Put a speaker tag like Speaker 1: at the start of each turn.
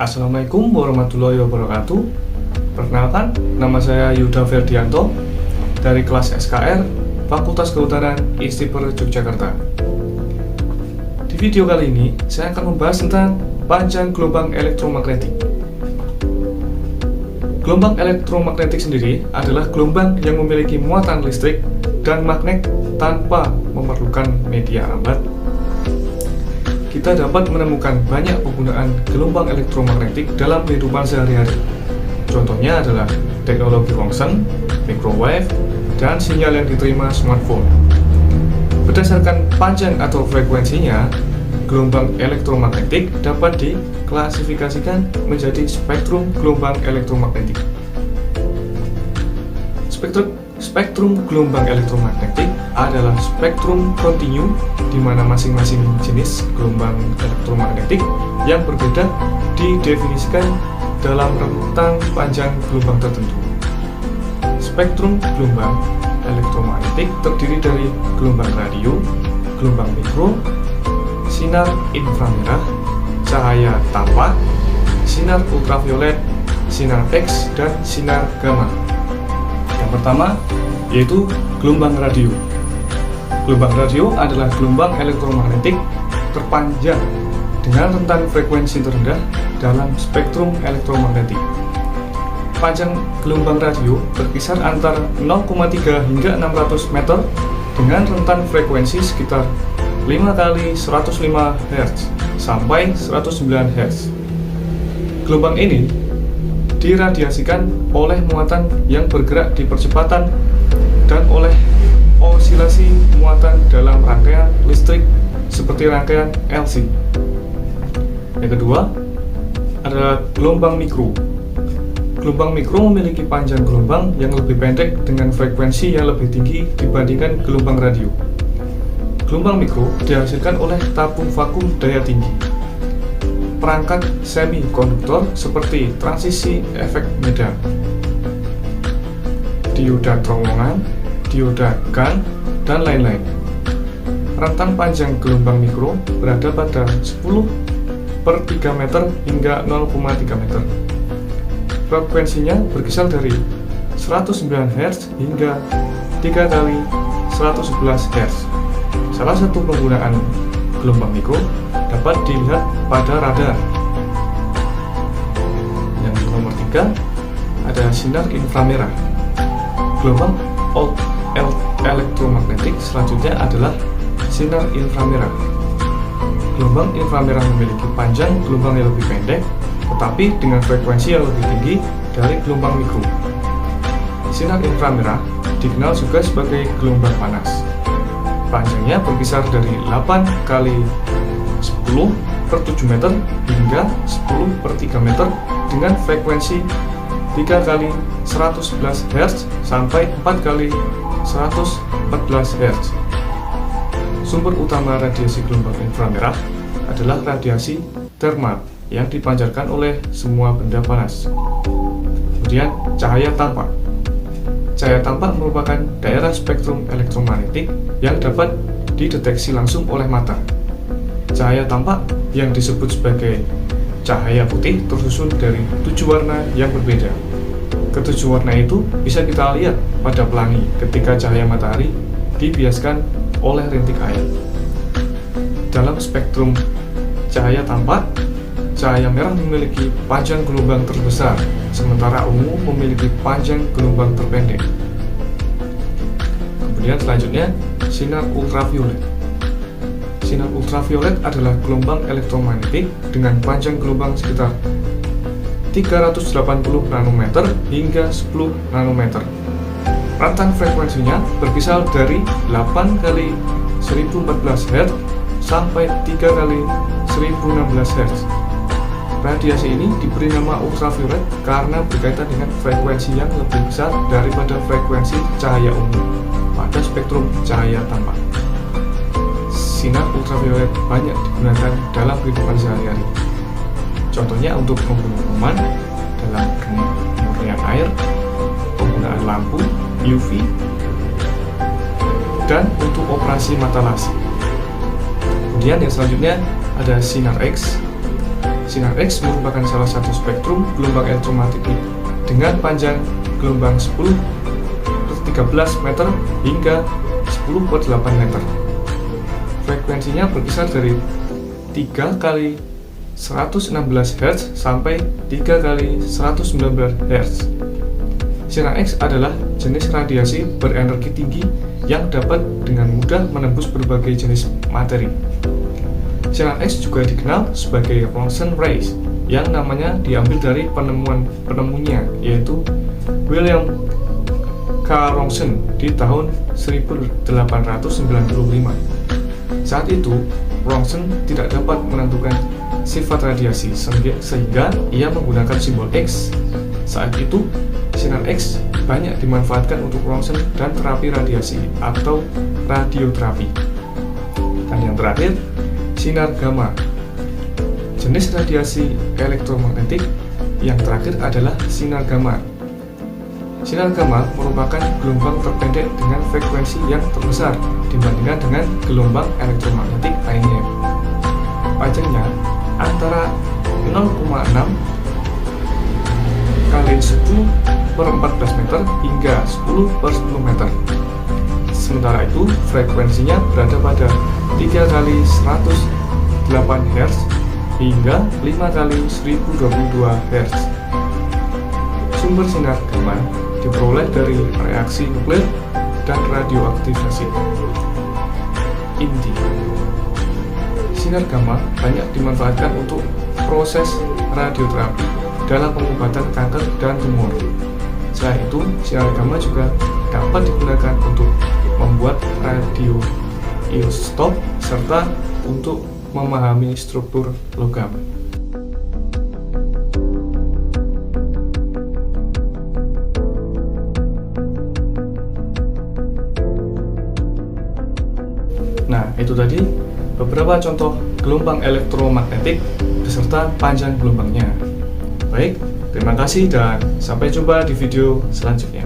Speaker 1: Assalamualaikum warahmatullahi wabarakatuh. Perkenalkan, nama saya Yuda Ferdianto dari kelas SKR Fakultas Kehutanan ISTIPER Yogyakarta. Di video kali ini, saya akan membahas tentang panjang gelombang elektromagnetik. Gelombang elektromagnetik sendiri adalah gelombang yang memiliki muatan listrik dan magnet tanpa memerlukan media alat. Kita dapat menemukan banyak penggunaan gelombang elektromagnetik dalam kehidupan sehari-hari. Contohnya adalah teknologi Rontgen, microwave, dan sinyal yang diterima smartphone. Berdasarkan panjang atau frekuensinya, gelombang elektromagnetik dapat diklasifikasikan menjadi spektrum gelombang elektromagnetik. Spektrum gelombang elektromagnetik adalah spektrum kontinu di mana masing-masing jenis gelombang elektromagnetik yang berbeda didefinisikan dalam rentang panjang gelombang tertentu. Spektrum gelombang elektromagnetik terdiri dari gelombang radio, gelombang mikro, sinar inframerah, cahaya tampak, sinar ultraviolet, sinar X, dan sinar gamma. Yang pertama yaitu gelombang radio. Gelombang radio adalah gelombang elektromagnetik terpanjang dengan rentang frekuensi terendah dalam spektrum elektromagnetik. Panjang gelombang radio berkisar antara 0,3 hingga 600 meter dengan rentang frekuensi sekitar 5 kali 105 Hz sampai 109 Hz. Gelombang ini diradiasikan oleh muatan yang bergerak di percepatan dan oleh osilasi muatan dalam rangkaian listrik seperti rangkaian LC. Yang kedua adalah gelombang mikro. Gelombang mikro memiliki panjang gelombang yang lebih pendek dengan frekuensi yang lebih tinggi dibandingkan gelombang radio. Gelombang mikro dihasilkan oleh tabung vakum daya tinggi, perangkat semikonduktor seperti transisi efek medan, dioda terowongan, dioda GaN, dan lain-lain. Rentang panjang gelombang mikro berada pada 10/3 meter hingga 0,3 meter. Frekuensinya berkisar dari 109 Hz hingga 3 kali 111 Hz. Salah satu penggunaan gelombang mikro dapat dilihat pada radar. Yang nomor 3 ada sinar inframerah. Gelombang elektromagnetik selanjutnya adalah sinar inframerah. Gelombang inframerah memiliki panjang gelombang yang lebih pendek, tetapi dengan frekuensi yang lebih tinggi dari gelombang mikro. Sinar inframerah dikenal juga sebagai gelombang panas. Panjangnya berkisar dari 8 kali 10/7 meter hingga 10/3 meter dengan frekuensi 3 kali 111 Hz sampai 4 kali 114 Hz. Sumber utama radiasi gelombang inframerah adalah radiasi termal yang dipancarkan oleh semua benda panas. Kemudian cahaya tampak. Cahaya tampak merupakan daerah spektrum elektromagnetik yang dapat dideteksi langsung oleh mata. Cahaya tampak yang disebut sebagai cahaya putih tersusun dari 7 warna yang berbeda. Ketujuh warna itu bisa kita lihat pada pelangi ketika cahaya matahari dibiaskan oleh rintik air. Dalam spektrum cahaya tampak, cahaya merah memiliki panjang gelombang terbesar, sementara ungu memiliki panjang gelombang terpendek. Kemudian selanjutnya, sinar ultraviolet. Sinar ultraviolet adalah gelombang elektromagnetik dengan panjang gelombang sekitar 380 nanometer hingga 10 nanometer. Rentang frekuensinya berkisar dari 8 kali 1014 Hz sampai 3 kali 1016 Hz. Radiasi ini diberi nama ultraviolet karena berkaitan dengan frekuensi yang lebih besar daripada frekuensi cahaya ungu pada spektrum cahaya tampak. Sinar ultraviolet banyak digunakan dalam kehidupan sehari-hari. Contohnya untuk membunuh kuman dalam pemurnian air, penggunaan lampu UV, dan untuk operasi mata lasik. Kemudian yang selanjutnya ada sinar X. Sinar X merupakan salah satu spektrum gelombang elektromagnetik dengan panjang gelombang 10/13 meter hingga 10/8 meter. Frekuensinya berkisar dari 3 kali 116 Hz sampai 3 kali 119 Hz. Sinar X adalah jenis radiasi berenergi tinggi yang dapat dengan mudah menembus berbagai jenis materi. Sinar X juga dikenal sebagai Roentgen rays, yang namanya diambil dari penemunya, yaitu William K. Roentgen di tahun 1895. Saat itu, Roentgen tidak dapat menentukan sifat radiasi sehingga ia menggunakan simbol X. Saat itu, sinar X banyak dimanfaatkan untuk Roentgen dan terapi radiasi atau radioterapi. Dan yang terakhir, sinar gamma. Jenis radiasi elektromagnetik yang terakhir adalah sinar gamma. Sinar gamma merupakan gelombang terpendek dengan frekuensi yang terbesar dibandingkan dengan gelombang elektromagnetik lainnya. Panjangnya antara 0,6 kali 10/14 meter hingga 10/10 meter. Sementara itu, frekuensinya berada pada 3 kali 108 Hz hingga 5 kali 1022 Hz. Sumber sinar gamma diperoleh dari reaksi nuklir dan radioaktivasi. Inti: sinar gamma banyak dimanfaatkan untuk proses radioterapi dalam pengobatan kanker dan tumor. Selain itu, sinar gamma juga dapat digunakan untuk membuat radioisotop serta untuk memahami struktur logam. Nah, itu tadi beberapa contoh gelombang elektromagnetik beserta panjang gelombangnya. Baik, terima kasih dan sampai jumpa di video selanjutnya.